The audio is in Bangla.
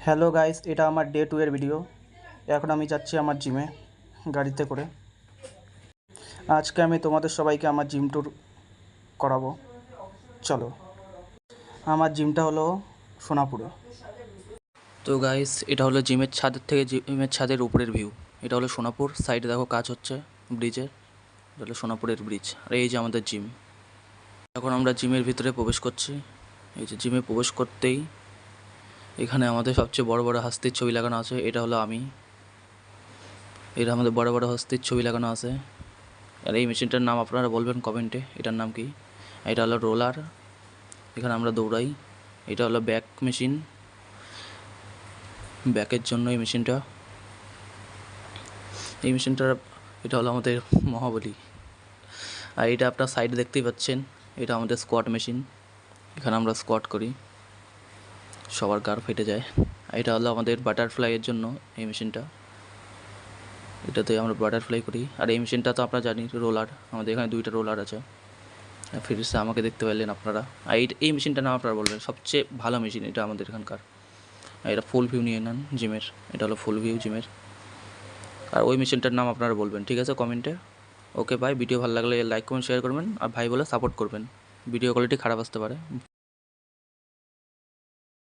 হ্যালো গাইস, এটা আমার ডে 2 এর ভিডিও। এখন আমি যাচ্ছি আমার জিমে গাড়িতে করে। আজকে আমি তোমাদের সবাইকে আমার জিম ট্যুর করাবো। চলো। আমার জিমটা হলো সোনাপুরে। তো গাইস, এটা হলো জিমের ছাদের থেকে জিমের ছাদের উপরের ভিউ। এটা হলো সোনাপুর। সাইডে দেখো কাজ হচ্ছে ব্রিজের। এটা হলো সোনাপুরের ব্রিজ। আর এই যে আমাদের জিম। এখন আমরা জিমের ভিতরে প্রবেশ করছি। এই যে জিমে প্রবেশ করতেই এখানে আমাদের সবচেয়ে বড় বড় হস্তির ছবি লাগানো আছে। এটা হলো আমি। এটা আমাদের বড় বড় হস্তির ছবি লাগানো আছে। আর এই মেশিনটার নাম আপনারা বলবেন কমেন্টে এটার নাম কি। এটা হলো রোলার, এখানে আমরা দৌড়াই। এটা হলো ব্যাক মেশিন, ব্যাকের জন্য এই মেশিনটা। এই মেশিনটার এটা হলো আমাদের মহাবলী। আর এটা আপনার সাইডে দেখতেই পাচ্ছেন, এটা আমাদের স্কোয়াট মেশিন। এখানে আমরা স্কোয়াট করি, সবার গার ফেটে যায়। আর এটা হলো আমাদের বাটারফ্লাইয়ের জন্য এই মেশিনটা। এটাতে আমরা বাটারফ্লাই করি। আর এই মেশিনটা তো আপনারা জানি রোলার, আমাদের এখানে 2টা রোলার আছে। ফিরছে আমাকে দেখতে পেলেন আপনারা। আর এই মেশিনটার নাম আপনারা বলবেন, সবচেয়ে ভালো মেশিন এটা আমাদের এখানকার। আর এটা ফুল ভিউ নিয়ে নেন জিমের। এটা হলো ফুল ভিউ জিমের। আর ওই মেশিনটার নাম আপনারা বলবেন, ঠিক আছে, কমেন্টে। ওকে ভাই, ভিডিও ভালো লাগলে লাইক কমেন্ট শেয়ার করবেন, আর ভাই বলে সাপোর্ট করবেন। ভিডিও কোয়ালিটি খারাপ আসতে পারে,